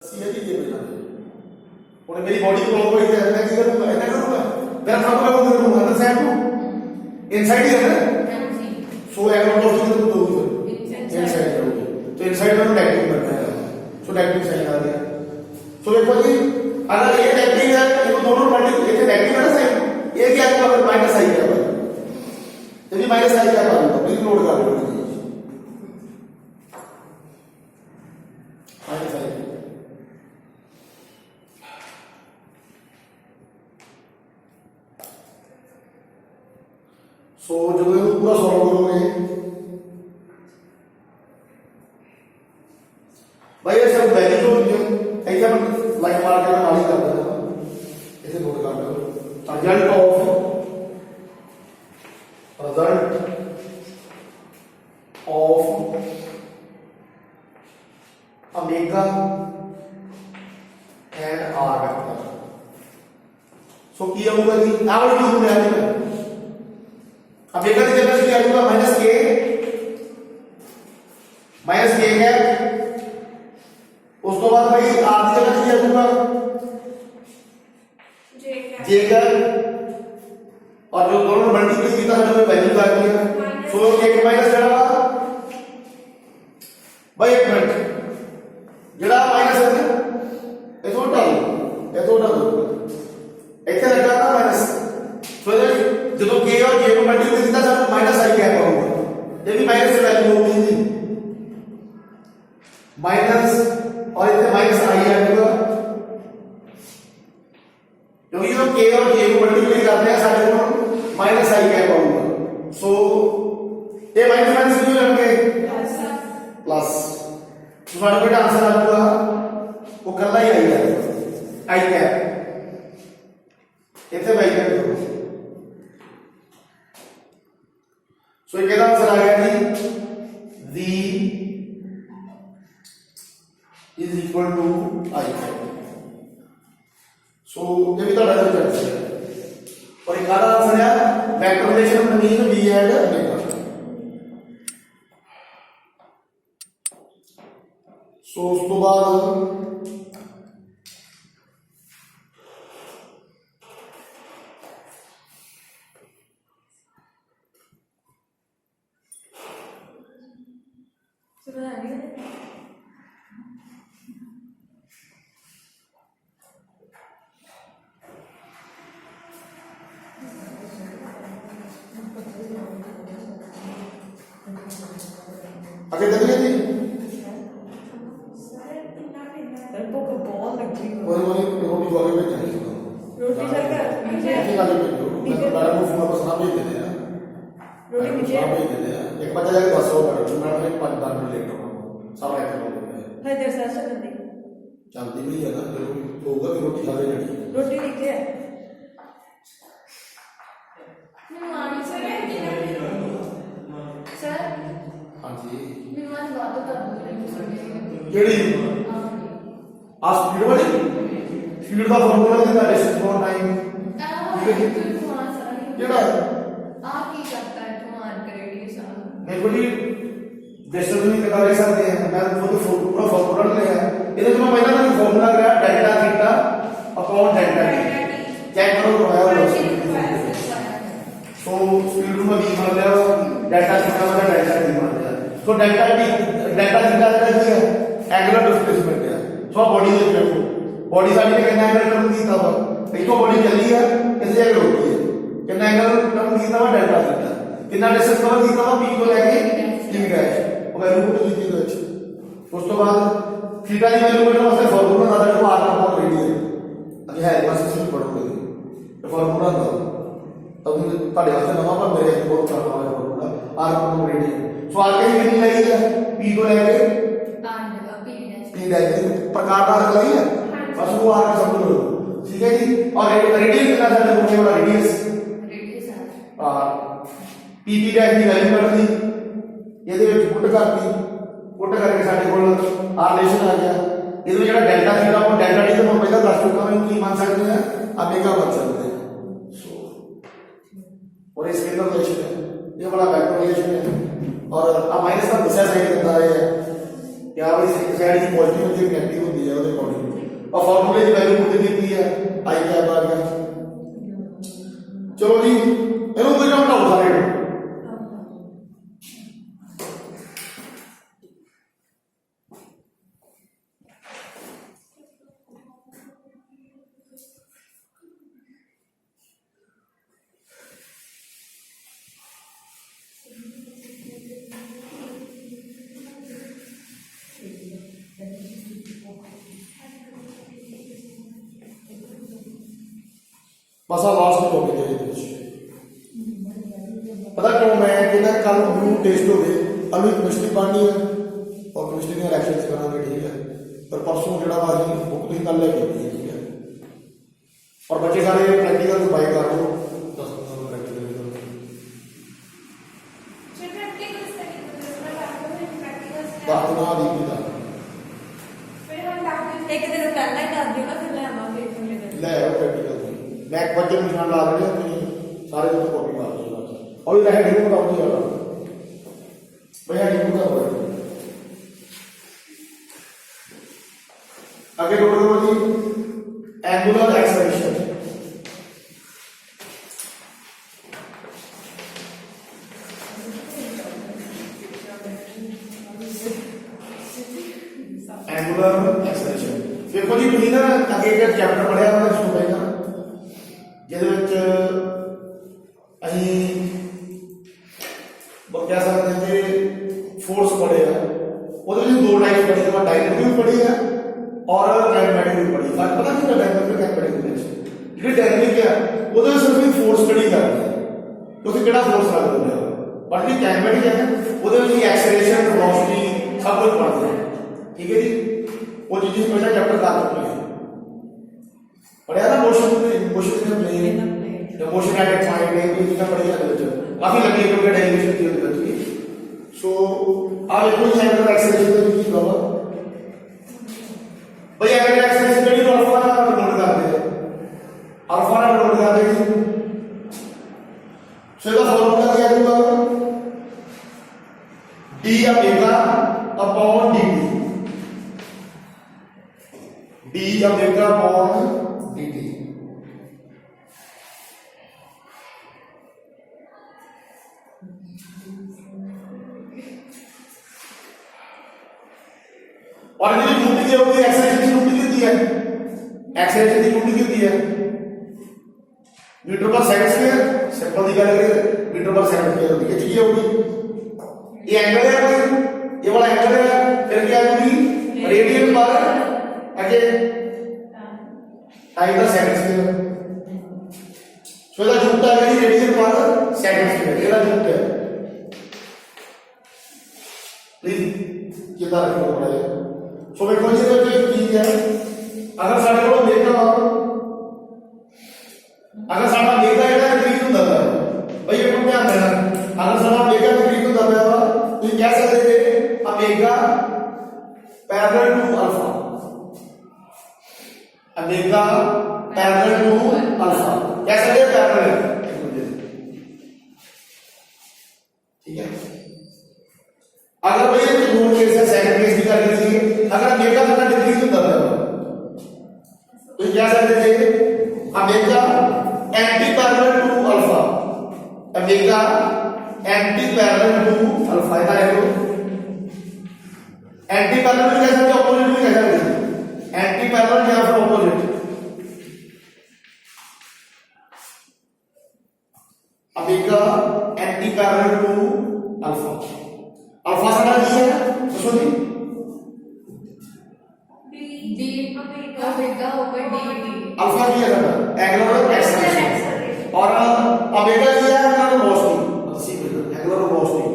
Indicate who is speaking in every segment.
Speaker 1: सीधे ये मिला और मेरी बॉडी को लोगों को इधर मैं किधर हूँ ऐसा करूँगा मेरा फार्मूला को किधर हूँ अंदर साइड हूँ इनसाइड ही है ना सो एंगल ऑफ किधर तो दो इनसाइड करोगे तो इनसाइड में नेगेटिव बनता है सो नेगेटिव साइन आ गया सो देखो जी अगर ये नेगेटिव है ये दोनों मल्टीपल ये नेगेटिव है ना साइन ये क्या है अगर माइनस आई है जब ये माइनस आई क्या करूँगा प्लीज नोट कर लो माइनस आई सो जब ये पूरा सॉल्व करोगे भाई ये सब वैल्यू जो ऐसे अपन लाइन मार के मारी कर देते हैं ऐसे नोट कर लो result of omega and R vector so क्या होगा जी आर क्यों होने वाली है ओमेगा की जगह क्या होगा माइनस के है उसके बाद भाई आर की जगह क्या होगा जे का और जो दोनों मल्टीप्लाई किया था जो वैल्यू आ गई है सो एक माइनस जड़ा भाई एक मिनट जड़ा माइनस है ये तो डाल ऐसे लगा था माइनस सो जो के और जे को मल्टीप्लाई किया था माइनस आई क्या होगा ये भी माइनस से वैल्यू होगी माइनस और इसे माइनस आई आएगा क्योंकि जो के और जे को मल्टीप्लाई करते हैं सारे को माइनस आई क्या होगा सो ये माइनस माइनस क्यों लगे प्लस तुम्हारा बेटा आंसर आएगा वो करना ही आई है आई क्या इसे भाई कर दो सो ये क्या आंसर आ गया जी v is equal to I सो ये भी तो डायरेक्ट आंसर है और एक आधा आंसर है vector relation between v and omega so उसके बाद आगे चलिए जी रोटी वाले में चाहिए
Speaker 2: रोटी सरकार मुझे
Speaker 1: रोटी वाले में मैं बड़ा मुफ्त में बस ना भेज देते हैं
Speaker 2: रोटी मुझे
Speaker 1: भेज देते हैं एक बच्चा जाके 10 हो पड़े मैं 5 मिनट लेट हूं सब एक हो गए
Speaker 2: है देर से चलती
Speaker 1: चलती नहीं है ना तो होगा कि रोटी खा ले
Speaker 2: रोटी नीचे है सर
Speaker 1: हां जी
Speaker 2: विमान बात कर
Speaker 1: केड़ी आ स्पीड वाली स्पीड का फार्मूला कितना डिस्टेंस फॉर टाइम केड़ा
Speaker 2: आप की करता है तुम्हार करेगी साहब
Speaker 1: मेरे को जी डिस्टेंस नहीं पता ले सकते हैं मैं वो तो पूरा फार्मूला ले है इधर तो मैं पहला ना फार्मूला करा delta theta upon delta T check करो तो आया सो स्पीड में भी मान लिया डेल्टा थीटा वाला डेल्टा टी मान लिया सो डेल्टा थीटा का क्या है एंगुलर डिस्प्लेसमेंट है सो बॉडी ਦੇ ਦੇਖੋ बॉडी ਸਾਡੀ ਨੇ ਕਿੰਨਾ ਐਂਗਲ ਟਰਮ ਕੀਤਾ ਵਾ ਇੱਥੋਂ ਬॉडी ਚੱਲੀ ਆ ਇਸ ਜਗ੍ਹਾ ਰੁਕੀ ਹੈ ਕਿੰਨਾ ਐਂਗਲ ਟਰਮ ਕੀਤਾ ਵਾ ਡੈਲਟਾ ਥੀਟਾ ਕਿੰਨਾ ਡਿਸਟੈਂਸ ਕਵਰ ਕੀਤਾ ਵਾ p ਤੋਂ ਲੈ ਕੇ t ਡੈਸ਼ ਉਹ ਵੈਲਿਊ ਪੁੱਟ ਦਿੱਤੀ ਦੇ ਵਿੱਚ ਉਸ ਤੋਂ ਬਾਅਦ ਥੀਟਾ ਦੀ ਵੈਲਿਊ ਕੱਢਣ ਵਾਸਤੇ ਫਾਰਮੂਲਾ ਦਾ ਦੇਖੋ r ਦਾ ਰੇਡੀਅਸ ਅੱਗੇ ਹੈ ਬਸ ਇਸ ਨੂੰ ਪੜੋਗੇ ਇਹ ਫਾਰਮੂਲਾ ਦਾ ਤਬ ਤੁਹਾਡੇ ਵਾਸਤੇ ਨਵਾਂ ਪਰ ਮੇਰੇ ਬਹੁਤ ਪੁਰਾਣਾ ਵਾਲਾ ਫਾਰਮੂਲਾ r ਦਾ ਰੇਡੀਅਸ ਸੋ r ਕੇ ਕਿੰਨੀ ਲੱਗੀ ਹੈ p ਤੋਂ ਲੈ ਕੇ प्रकार का लगाई है बस वो आर का समझ लो ठीक है जी और रेडियस कितना था देखो वाला रेडियस पीपी डैश की वैल्यू कर दी ਇਹਦੇ ਵਿੱਚ ਪੁੱਟ ਕਰਕੇ ਸਾਡੇ ਕੋਲ ਆਰ ਰਿਲੇਸ਼ਨ ਆ ਗਿਆ ਇਹਦੇ ਵਿੱਚ ਜਿਹੜਾ ਡੈਲਟਾ ਥੀਟਾ ਉਹ ਡੈਲਟਾ ਟੀ ਤੋਂ ਪਹਿਲਾਂ ਦੱਸ ਚੁੱਕਾ ਮੈਂ ਕੀ ਮੰਨ ਸਕਦੇ ਆ ओमेगा बन सकते हैं सो और ये स्केलर रिलेशन है ये बड़ा वेक्टर रिलेशन है और अब माइनस का दूसरा साइड देता है क्या भाई साइड की पॉजिटिव होती है नेगेटिव होती है ਉਹਦੇ अकॉर्डिंग और फार्मूले की वैल्यू पुट कीती है आई कैप आ गया चलो जी ਇਹਨੂੰ ਕੋਈ ਨਾ ਬਣਾਓ ਸਾਰੇ बस आ लास्ट हो गया पता क्यों मैं कहना कल ब्लू टेस्ट हो गए अभी केमिस्ट्री पढ़नी है और केमिस्ट्री के रिएक्शंस करांगे ठीक है पर परसों जो अभी बुक नहीं कल लेके आनी ठीक है और बच्चे सारे प्रैक्टिकल बाय कर लो 10 15 प्रैक्टिकल बात ना दी की दा
Speaker 2: एक दिन पहले कर दियो ना फिर ले आवांगे
Speaker 1: ले आओ प्रैक्टिकल मैं एक बच्चे निशान ला रहे हैं सारे तो कॉपी मार दो और ये हेडिंग बताओ जी यार भैया हेडिंग बताओ आगे नोट करो जी एंगुलर एक्सेलरेशन एंगुलर एक्सेलरेशन देखो जी तुम ना आगे एक चैप्टर पढ़िया होगा इसको पहला ਜਿਹਦੇ ਵਿੱਚ ਅਸੀਂ ਉਹ ਕਹਿ ਸਕਦੇ ਹਾਂ ਕਿ ਫੋਰਸ ਪੜ੍ਹੇ ਆ ਉਹਦੇ ਵਿੱਚ ਦੋ ਟਾਈਪ ਪੜ੍ਹੇ ਆ ਡਾਇਨਾਮਿਕ ਪੜ੍ਹੀ ਆ ਔਰ ਕਾਈਨੈਮੈਟਿਕ ਵੀ ਪੜ੍ਹੀ ਫਰਕ ਪਤਾ ਕੀ ਹੁੰਦਾ ਡਾਇਨਾਮਿਕ ਤੇ ਕਾਈਨੈਮੈਟਿਕ ਦੇ ਵਿੱਚ ਜਿਹੜੀ ਡਾਇਨਾਮਿਕ ਆ ਉਹਦੇ ਵਿੱਚ ਸਿਰਫ ਫੋਰਸ ਸਟੱਡੀ ਕਰਦੇ ਆ ਤੁਸੀਂ ਕਿਹੜਾ ਫੋਰਸ ਲੱਗਦਾ ਹੈ ਪਰ ਜਿਹੜੀ ਕਾਈਨੈਮੈਟਿਕ ਹੈ ਉਹਦੇ ਵਿੱਚ ਐਕਸਲਰੇਸ਼ਨ ਵੈਲੋਸਿਟੀ ਸਭ ਕੁਝ ਪੜ੍ਹਦੇ ਆ ਠੀਕ ਹੈ ਜੀ ਉਹ ਚੀਜ਼ ਪਹਿਲਾਂ ਚੈਪਟਰ ਕਰ ਚੁੱਕੇ ਹਾਂ पढ़िया ना मोशन में प्लेन मोशन एट ए पॉइंट है ये चीजें पढ़ी जाती है काफी लंबी है क्योंकि डेरिवेशन की होती है सो आप एक कोई एंगुलर एक्सेलरेशन का यूज करो भाई एंगुलर एक्सेलरेशन के लिए अल्फा ना नोट करते हैं अल्फा ना नोट करते हैं सो इसका फार्मूला क्या होगा d omega upon dt d omega upon dt और ये यूनिट क्या होती है एक्सेलरेशन की यूनिट कितनी है एक्सेलरेशन की यूनिट कितनी है मीटर पर सेकंड स्क्वायर सिंपल दी गल करें मीटर पर सेकंड स्क्वायर होती है ये होगी ये एंगल है कोई ये वाला एंगल है फिर क्या होगी रेडियन पर आगे टाइम का सेकंड स्क्वायर सो इसका यूनिट आ गई रेडियन पर सेकंड स्क्वायर इसका यूनिट है प्लीज ये बात रखो पड़ेगा सो देखो जी तो एक चीज है अगर साडे को देखना अगर साडा देखा है इंक्रीज होता है भाई ये को ध्यान देना अगर साडा देखा इंक्रीज होता है तो ये कह सकते थे omega parallel to alpha omega parallel to alpha कैसे दे पैरेलल ठीक है अगर भाई ये दो केस है सेकंड केस की कर लीजिए अगर ओमेगा का डिक्रीज होता है तो क्या सकते थे omega anti parallel to alpha omega anti parallel to alpha इधर देखो एंटी पैरेलल भी कह सकते ऑपोजिट भी कह सकते एंटी पैरेलल या फिर opposite omega anti parallel to alpha alpha साडा की है दसो जी
Speaker 2: D omega over D
Speaker 1: alpha की है साडा एंगुलर एक्सेलरेशन और ओमेगा की है एंगुलर वेलोसिटी एंगुलर वेलोसिटी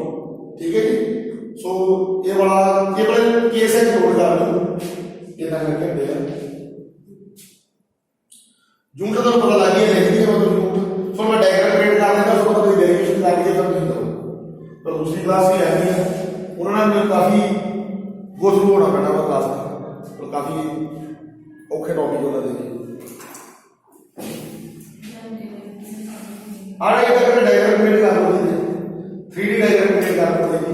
Speaker 1: ठीक है जी सो ये वाला केस है जोड़ कर लो ये ना करके दे यूनिट तो पता लग गया लिख दिया मतलब यूनिट सो मैं डायग्राम क्रिएट कर देता उसको पता डेरिवेशन लग गई सब नहीं करो पर दूसरी क्लास भी आई है उन्होंने काफी गो थ्रू होना पड़ा वो क्लास में तो काफी औखे टॉपिक होना देखे आगे अगर डायग्राम क्रिएट कर लो 3D डायग्राम क्रिएट कर लो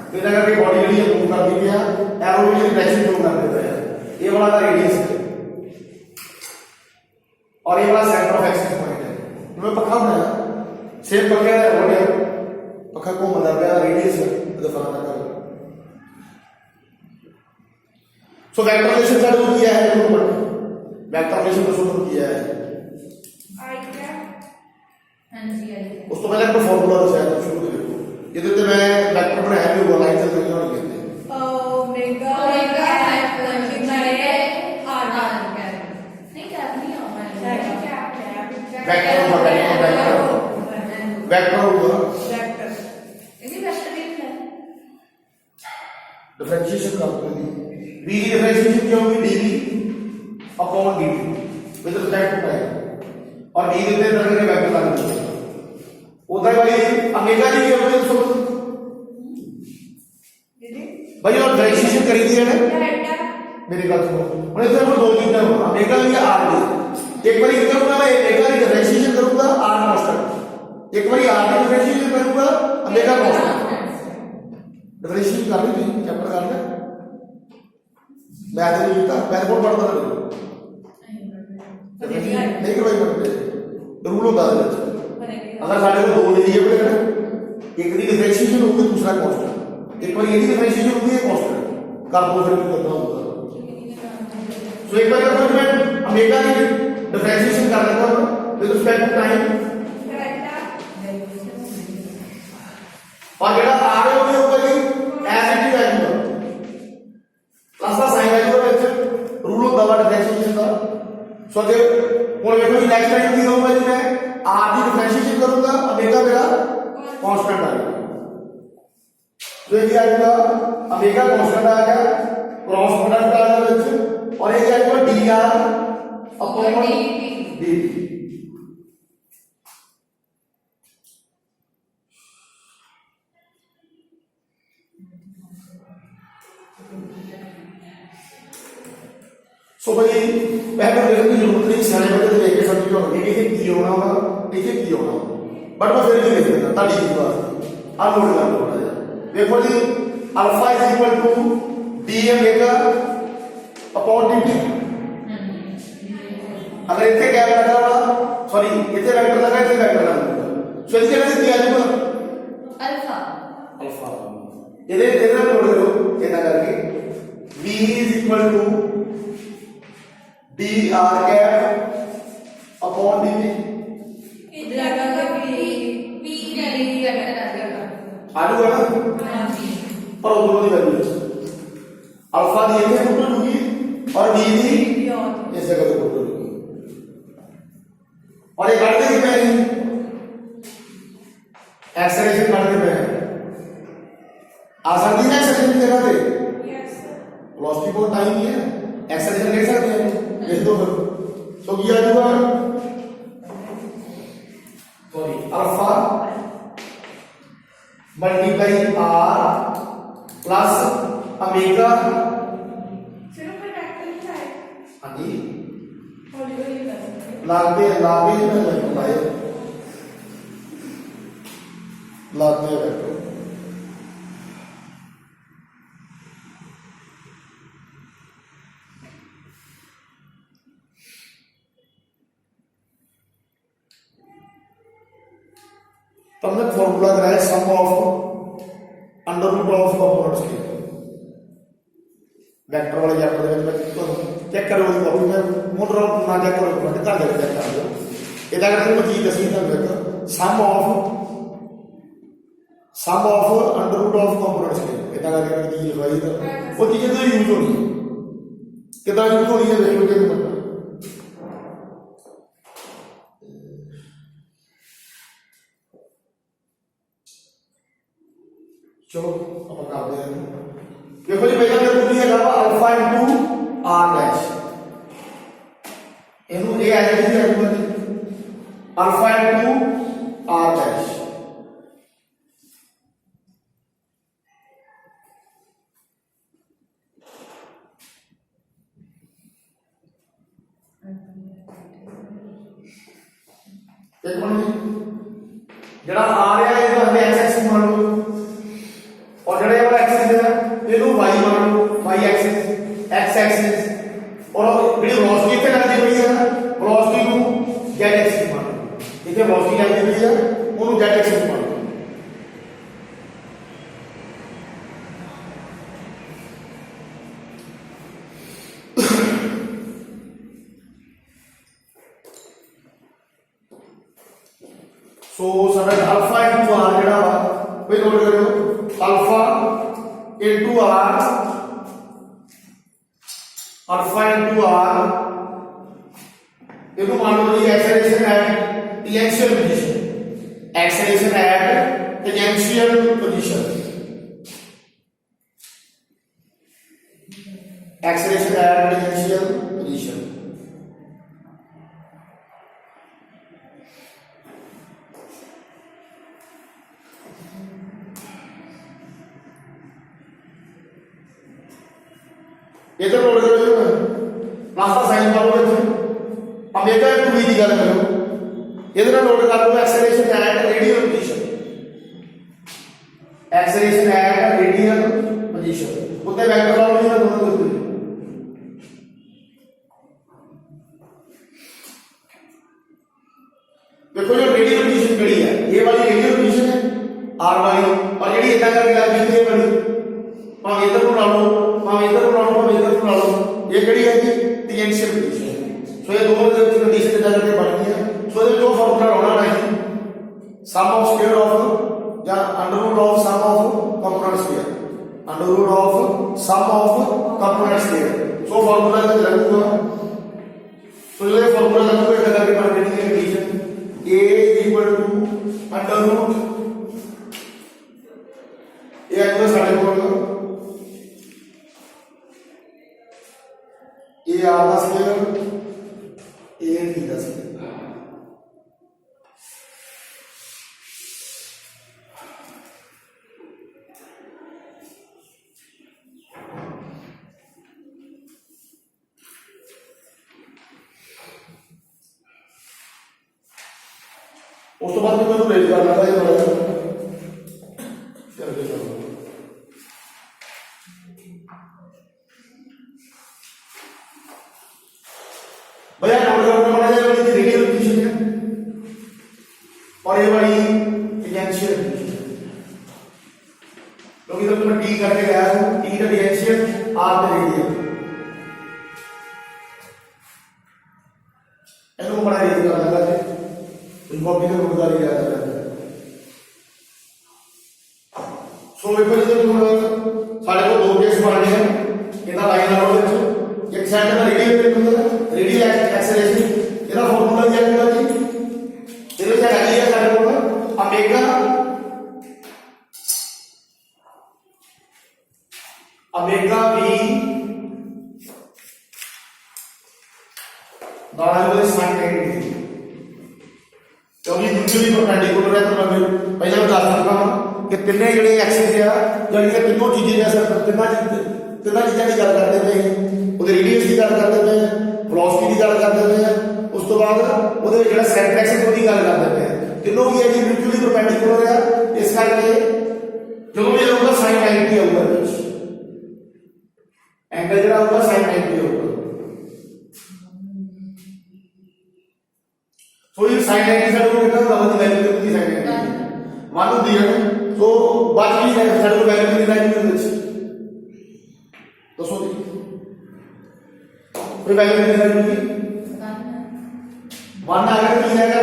Speaker 1: तो इधर करके बॉडी ਜਿਹੜੀ ਹੈ मूव करती है एरो ਜਿਹੜੀ डायरेक्शन शो कर देता है ये वाला का रेडियस है और ये वाला सेंटर ऑफ एक्शन पॉइंट है मैं पक्का बनाया सेम पक्का है हो गया पक्का को मतलब है रेडियस है तो फलाना कर सो वेक्टर रिलेशन का जो किया है वो वेक्टर रिलेशन को शुरू किया है
Speaker 2: आई क्या हाँ जी आई
Speaker 1: उस तो पहले एक फार्मूला दसाया शुरू करो ਇਹਦੇ ਤੇ ਮੈਂ ਵੈਕਟਰ ਬਣਾਇਆ ਵੀ ਉਹ ਲਾਈਨ ਤੇ ਲਿਖਣਾ ਨਹੀਂ ਕਹਿੰਦੇ
Speaker 2: ओमेगा ओमेगा मल्टीप्लाई आर नहीं करनी है
Speaker 1: वेक्टर वेक्टर होगा
Speaker 2: वेक्टर इन्हीं वेक्टर भी है
Speaker 1: डिफरेंशिएशन कर दो v की डिफरेंशिएशन क्या होगी dv upon dt with respect to time और d देते हैं तरह के वेक्टर लागू उधर वाली ओमेगा जी की होगी तो भाई और डिफरेंशिएशन करी दी है ना मेरी बात सुनो और इधर को दो चीजें होगा ओमेगा या r डी एक बार ये करूंगा मैं ओमेगा की डिफरेंशिएशन करूंगा r कांस्टेंट एक बार r की डिफरेंशिएशन करूंगा ओमेगा कांस्टेंट डिफरेंशिएशन कर ली थी चैप्टर कर ले मैं आज नहीं लिखता मैं बहुत पढ़ता रहा नहीं करवाई पढ़ते रूल होता है अगर साढ़े को दो ले लिए बड़े ना एक की डिफरेंशिएशन होगी दूसरा कांस्टेंट एक बार ये डिफरेंशिएशन होगी ये कांस्टेंट कर दो फिर करना होगा सो एक बार अगर मैं ओमेगा की डिफरेंशिएशन कर लेता हूं विद रिस्पेक्ट टू टाइम और जेड़ा r है वो होगा जी as it is value plus का साइन वैल्यू ਵਿੱਚ रूल ਹੁੰਦਾ ਵਾ डिफरेंशिएशन ਦਾ सो जे ਹੁਣ ਵੇਖੋ ਜੀ नेक्स्ट टाइम ਕੀ ਹੋਊਗਾ ਜੀ मैं r ਦੀ डिफरेंशिएशन करूंगा ओमेगा मेरा कांस्टेंट आ गया तो ये आ गया ओमेगा कांस्टेंट आ गया क्रॉस प्रोडक्ट आ गया ਵਿੱਚ और ये आ गया dr अपॉन dt सो भाई पहले देखने की जरूरत नहीं सारे बच्चे देख के समझ जाओगे कि इसे की होना होगा इसे की होना होगा बट मैं फिर भी लिख देता ताड़ी की बात अब नोट कर लो देखो जी alpha is equal to D omega upon dt अगर इथे गैप लगा हुआ सॉरी इथे वेक्टर लगा इथे वेक्टर लगा सो इसके लिए क्या आएगा
Speaker 2: अल्फा
Speaker 1: अल्फा इधर इधर नोट करो इतना करके v is equal to dr cap upon dt
Speaker 2: इधर का p वैल्यू वेक्टर आ जाएगा
Speaker 1: आलू है ना
Speaker 2: हां जी
Speaker 1: पर दोनों की वैल्यू अल्फा दी इतने टोटल होगी और d दी इस जगह पे टोटल होगी और ये काट देंगे मैं एक्सेलरेशन काट देंगे आसान नहीं है एक्सेलरेशन की जगह पे
Speaker 2: यस
Speaker 1: वेलोसिटी को टाइम नहीं है एक्सेलरेशन देख सकते हैं लिख दो फिर तो ये आ जाएगा sorry alpha multiply r plus omega
Speaker 2: सिर्फ वेक्टर है
Speaker 1: हाँ जी
Speaker 2: हौली हौली कर
Speaker 1: लागते में लगाए लागते वेक्टर तो हमने फॉर्मूला कराया sum of under root of components के वेक्टर वाले चैप्टर ਦੇ ਵਿੱਚ तो चेक करो वो कॉपी में मोड रॉ ना चेक करो बट का चेक कर दो ਇਹਦਾ ਕਰਕੇ ਮੈਂ ਕੀ ਦੱਸੀ ਤੁਹਾਨੂੰ ਇੱਕ sum of under root of components के ਇਹਦਾ ਕਰਕੇ ਕੀ ਲਿਖਾਈ ਤਾਂ ਉਹ ਚੀਜ਼ ਤਾਂ ਯੂਜ਼ ਹੋਣੀ ਹੈ ਕਿਦਾਂ ਯੂਜ਼ ਹੋਣੀ ਹੈ ਦੇਖੋ ਕਿ ਪਤਾ चलो अब करते हैं देखो जी पहला मेरे को दिया है अल्फा इनटू r डैश इनु ए आ जाएगी अल्फा इनटू r डैश एक मिनट जड़ा आ रहा है ये तो हमें एक्स एक्स मान लो और जड़े वाला अल्फा इंटू आर जड़ा वा कोई नोट करो अल्फा इंटू आर मान लो जी acceleration at tangential position acceleration at tangential position इधर नोट करो प्लस का साइन पाओ ओमेगा इंटू वी की गल करो इधर नोट कर लो एक्सेलरेशन एट रेडियल पोजीशन उत्ते वेक्टर लाओ जी दोनों के ऊपर देखो जो रेडियल पोजीशन खड़ी है ये वाली रेडियल पोजीशन है आर वाली और जेडी इतना करके लगी ये वाली भावे इधर को ला लो भावे इधर को ला लो भावे इधर को ला लो ये खड़ी है जी टेंजेंशियल पोजीशन सो ये दोनों के कंडीशन इतना करके बन गई है सो ये जो फार्मूला होना है सम ऑफ स्क्वायर ऑफ या under root of sum of component square under root of sum of component square so formula का लगेगा तो ये फार्मूला लगेगा इतना करके बन गई है condition a equal to under root ये आएगा साढ़े को ए आर का स्क्वायर ए डी का स्क्वायर उस तो बाद में मैं रेज करना था ये बड़ा चल के चलो भैया नोट करना पड़ा है वाली रेडियल पोजीशन है और ये वाली टेंजेंशियल पोजीशन तो इधर मैं टी करके गया हूं टी का टेंजेंशियल आर का रेडियल ऐसा बड़ा रेज करना था कॉपी का मुद्दा लिया जाता है सो देखो जी साढ़े को दो केस पढ़ने हैं इतना लाइन आउट है एक साइड का रेडियल एक्सेलरेशन इतना फार्मूला दिया गया जी इधर क्या लगी है साढ़े को ओमेगा वी दाएं साइन 90 क्योंकि म्यूचुअली परपेंडिकुलर है तो मैं पहले बता चुका हूं कि तिन्ने जेडे एक्सिस है यानी कि तीनों चीजें जैसे तिन्ना चीजें की गल करते पे ਉਹਦੇ रेडियस की गल करते पे वेलोसिटी की गल करते पे उस तो बाद ਉਹਦੇ ਜਿਹੜਾ सेंटर एक्सिस ਉਹਦੀ गल करते पे तीनों की है जी म्यूचुअली परपेंडिकुलर है इस करके जो भी होगा sin 90 होगा एंगल ਜਿਹੜਾ होगा sin 90 होगा तो ये sin 90 साइड को कितना होगा दी वैल्यू कितनी sin 90 मान लो दिया है तो बाद की साइड को वैल्यू कितनी वैल्यू कितनी तो सो दी फिर वैल्यू कितनी वैल्यू की 1 आ गया तो जाएगा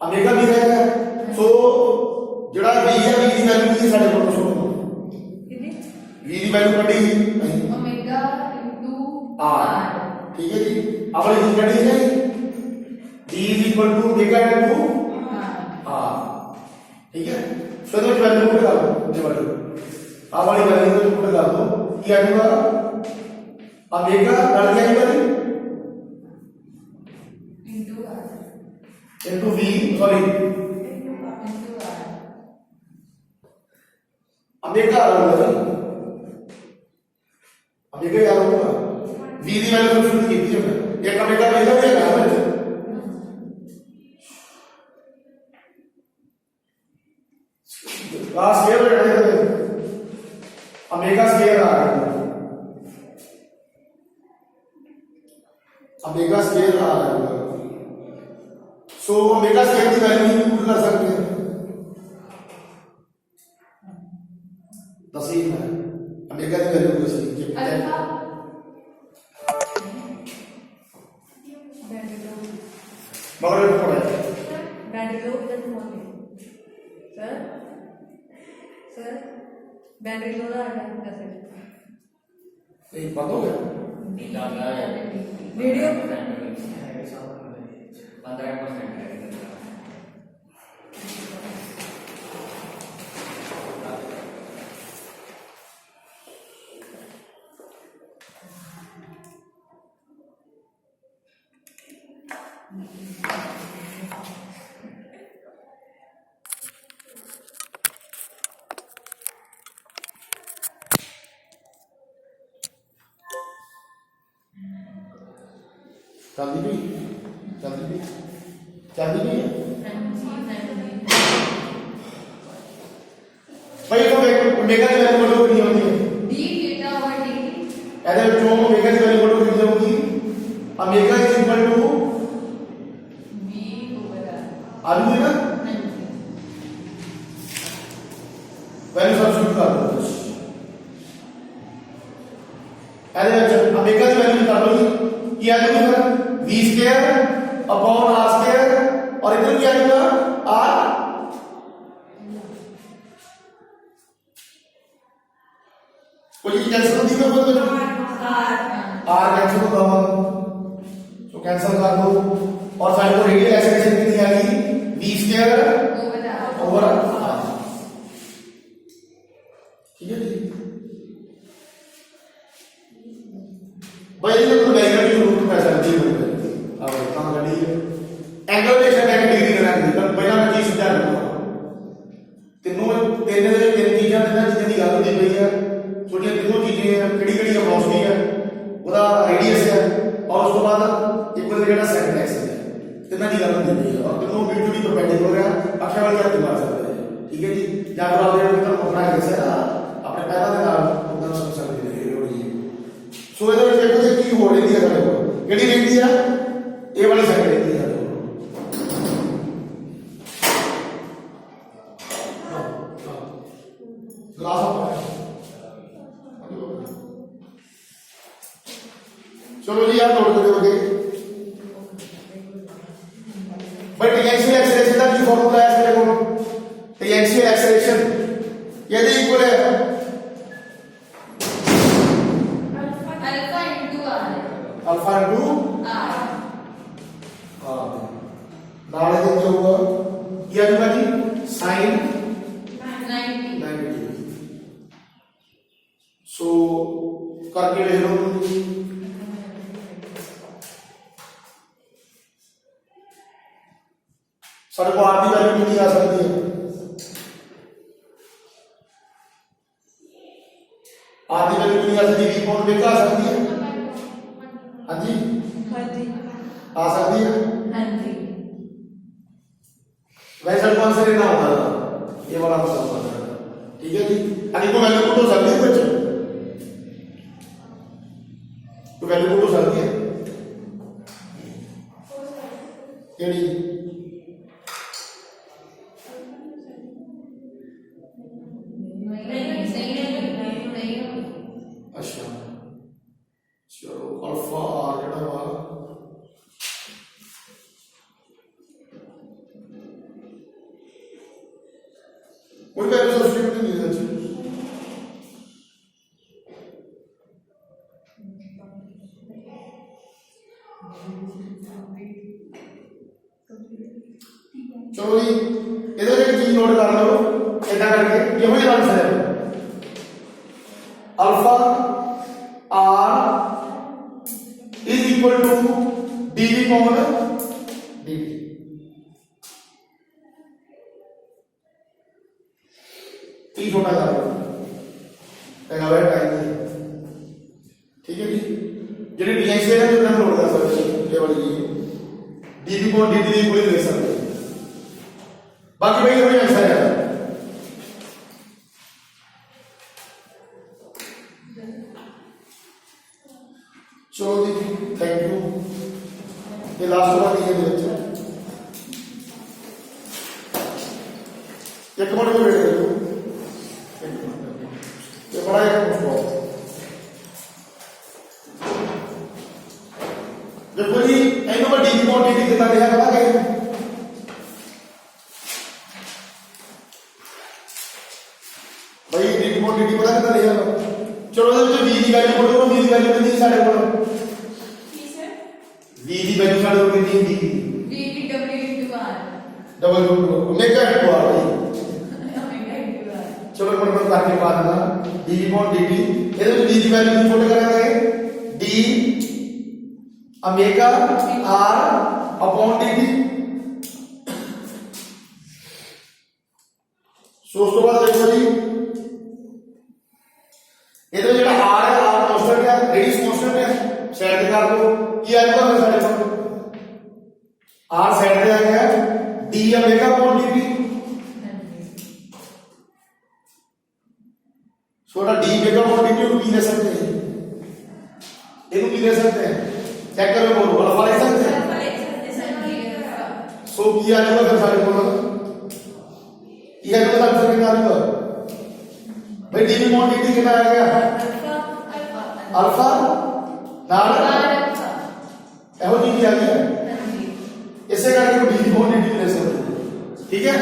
Speaker 1: ओमेगा भी रहेगा सो जड़ा v है v की वैल्यू की साडे को सो कितनी v की वैल्यू पड़ी
Speaker 2: ओमेगा इनटू
Speaker 1: r ठीक है जी अब वाली स्टडी है d = ओमेगा इनटू r ठीक है सो तो वैल्यू पुट कर दो ये वाली अब वाली वैल्यू को पुट कर दो क्या आएगा ओमेगा डल गया वाली इनटू v सॉरी ओमेगा आ रहा है ओमेगा याद होगा v की वैल्यू सबसे की थी हमने एक ओमेगा वैल्यू है ना क्लास स्क्वायर है ओमेगा स्क्वायर आ रहा है ओमेगा स्क्वायर आ रहा है सो ओमेगा स्क्वायर की वैल्यू पुट कर सकते हैं तस्वीर में ओमेगा की वैल्यू को सही
Speaker 2: अल्फा
Speaker 1: मगर पड़ा है
Speaker 3: बैटरी लो इधर फोन में सर सर बैटरी लो रहा है कैसे
Speaker 1: एक बंद हो गया
Speaker 3: वीडियो
Speaker 4: 15% है
Speaker 1: चलती भी है भाई तो ओमेगा की वैल्यू बोलो कितनी होती है
Speaker 2: D theta over D
Speaker 1: ऐसे बच्चों ओमेगा की वैल्यू बोलो कितनी होगी omega is equal to
Speaker 2: B over R
Speaker 1: आलू है ना वैल्यू सब्स्टिट्यूट कर दो ऐसे बच्चों ओमेगा की वैल्यू निकालो क्या आ जाएगी फिर v square upon r square और इधर क्या आएगा r कोई कैंसिल होती है कोई r कैंसिल होगा तो कैंसिल कर दो और साइड को रेडियल एक्सेलरेशन कितनी आ गई v square
Speaker 2: over R
Speaker 1: over r ठीक है जी भाई ये तो नेगेटिव रूट में सकती है अब कहां गड़ी है एंगल ਦੇ ਸ਼ਾਇਦ ਡਿਗਰੀ ਕਰਾਂਗੇ ਤਾਂ ਪਹਿਲਾਂ ਮੈਂ ਚੀਜ਼ ਸਮਝਾ ਦਿੰਦਾ ਤਿੰਨ ਚੀਜ਼ਾਂ ਦੇ ਨਾਲ ਜਿਹਦੀ ਗੱਲ ਹੁੰਦੀ ਪਈ ਹੈ ਛੋਟੀਆਂ ਤਿੰਨੋਂ ਚੀਜ਼ਾਂ ਕਿਹੜੀ ਵੈਲੋਸਿਟੀ ਹੈ ਉਹਦਾ ਰੇਡੀਅਸ ਹੈ ਔਰ ਉਸ ਤੋਂ ਬਾਅਦ ਇਕੁਅਲ ਜਿਹੜਾ ਸੈਕੰਡ ਐਕਸ ਹੈ ਤਿੰਨਾਂ ਦੀ ਗੱਲ ਹੁੰਦੀ ਪਈ ਹੈ ਔਰ ਤਿੰਨੋਂ ਬਿਲਕੁਲ ਪਰਪੈਂਡੀਕੁਲਰ ਹੈ ਅੱਖਾਂ ਵਾਲੀ ਹੱਥ ਮਾਰ ਸਕਦੇ ਹੈ ਠੀਕ ਹੈ ਜੀ ਜਾਂ ਫਿਰ ਆਪਦੇ ਨੂੰ ਤੁਹਾਨੂੰ ਆਪਣਾ ਦੱਸਿਆ ਆਪਣੇ ਪੈਰਾਂ ਦੇ ਨਾਲ ਉਹਨਾਂ ਨੂੰ ਸਮਝ ਸਕਦੇ ਨੇ ਸੋ ਇਹਦੇ ਵਿੱਚ ਦੇਖੋ ਜੀ ਕੀ ਹੋ ਰਹੀ ਹੈ ਸਾਡੇ ਕੋਲ ਕਿਹੜੀ ਰਹਿੰਦੀ ਆ ਇਹ ਵਾਲੀ ਸਾਈਡ ਰਹਿੰਦੀ ਆ ग्लास चलो जी आप नोट करो आगे बट टेंजेंशियल एक्सेलरेशन का की फार्मूला है इसके को टेंजेंशियल एक्सेलरेशन यदि इक्वल है
Speaker 2: alpha into R
Speaker 1: alpha into
Speaker 2: R
Speaker 1: हां नाले दिन क्या होगा क्या होगा जी sin
Speaker 2: 90
Speaker 1: 90 सो करके ले लो सारे को आर की वैल्यू कितनी आ सकती है आर की वैल्यू कितनी आ सकती है कौन बेका आ सकती है हाँ जी
Speaker 3: हाँ जी
Speaker 1: आ सकती है
Speaker 3: हाँ जी
Speaker 1: वैसे कौन से लेना होगा ये वाला तो सब ठीक है जी अभी को वैल्यू पुट हो सकती है बच्चे तो वैल्यू पुट हो सकती है केड़ी
Speaker 2: नहीं
Speaker 1: अच्छा चलो अल्फा आर जड़ा वा कोई वैल्यू सब्स्टिट्यूट नहीं है जी चलो जी इधर एक चीज नोट कर लो इतना करके ये वही आंसर है alpha R is equal to DV common DV तीन छोटा कर लो वे टाइम ठीक है जी जी टेंजेंशियल है तो नोट कर सकते ये वाली डीवी को डीवी को ले सकते बाकी भाई ये आंसर है चलो जी थैंक यू ये लास्ट वाला दिए बच्चे एक मिनट में वेट करो ये बड़ा एक पूछो देखो जी एनो का डीवी क्वांटिटी कितना दिया पता है क्वांटिटी पता कितना लिखा होगा चलो ਇਹਦੇ ਵਿੱਚ v ਦੀ ਵੈਲਿਊ ਪੁੱਟ ਕਰੋ v ਦੀ ਵੈਲਿਊ ਕਿੰਨੀ ਸਾਡੇ ਕੋਲ
Speaker 2: ਕੀ ਸਰ
Speaker 1: v ਦੀ ਵੈਲਿਊ ਸਾਡੇ ਕੋਲ ਕਿੰਨੀ ਹੁੰਦੀ
Speaker 2: v ਦੀ w into r
Speaker 1: double root omega into r
Speaker 2: omega into r
Speaker 1: ਚਲੋ ਇੱਕ ਮਿੰਟ ਕਰਕੇ ਪਾ ਦਿੰਦਾ d dt ਇਹਦੇ ਵਿੱਚ v ਦੀ ਵੈਲਿਊ ਪੁੱਟ ਕਰਾਂਗੇ d omega r upon dt सो उस तो बाद देखो जी ਇਹਦੇ ਵਿੱਚ ਜਿਹੜਾ r ਹੈ r ਕਾਂਸਟੈਂਟ ਹੈ ਰੇਡੀਅਸ ਕਾਂਸਟੈਂਟ ਹੈ ਸਾਈਡ ਤੇ ਕਰ ਦੋ ਕੀ ਆਏਗਾ ਫਿਰ ਸਾਡੇ ਕੋਲ r ਸਾਈਡ ਤੇ ਆ ਗਿਆ d ओमेगा अपॉन dt छोटा d ओमेगा अपॉन dt को भी ले सकते हैं ਇਹਨੂੰ ਵੀ ਲੈ सकते हैं चेक करो बोलो अल्फा ले सकते हैं
Speaker 2: ਅਲਫਾ ਲਿਖ ਸਕਦੇ ਸਰ
Speaker 1: सो की आ जाएगा फिर सारे बोलो ये तो बता सकते हैं आलूगा भाई डी मॉड डी कितना आ गया
Speaker 2: ਅਲਫਾ
Speaker 1: अल्फा नाल
Speaker 2: ਅਲਫਾ
Speaker 1: ਇਹੋ ਜੀ ਆ ਗਈ
Speaker 2: ਹਾਂਜੀ
Speaker 1: इसे करके डी मॉड डी ले सकते हैं ठीक है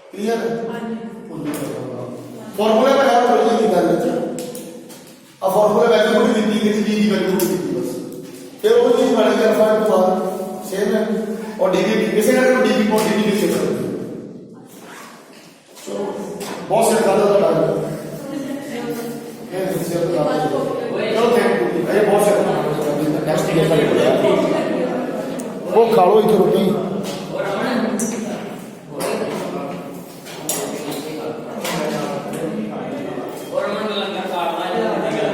Speaker 1: क्लियर फार्मूला में यार कोई नहीं कर लेते अब फार्मूला वैल्यू को दी गई डी की वैल्यू को दी बस फिर वो चीज बन गया अल्फा टू आर सेम है और डी डी इसे करके डी की मॉड डी ले सकते हैं तो बहुत से ज्यादा तो डाल ये से तो चलो थैंक यू ये बहुत से नेक्स्ट ये वो खा लो इधर रुकी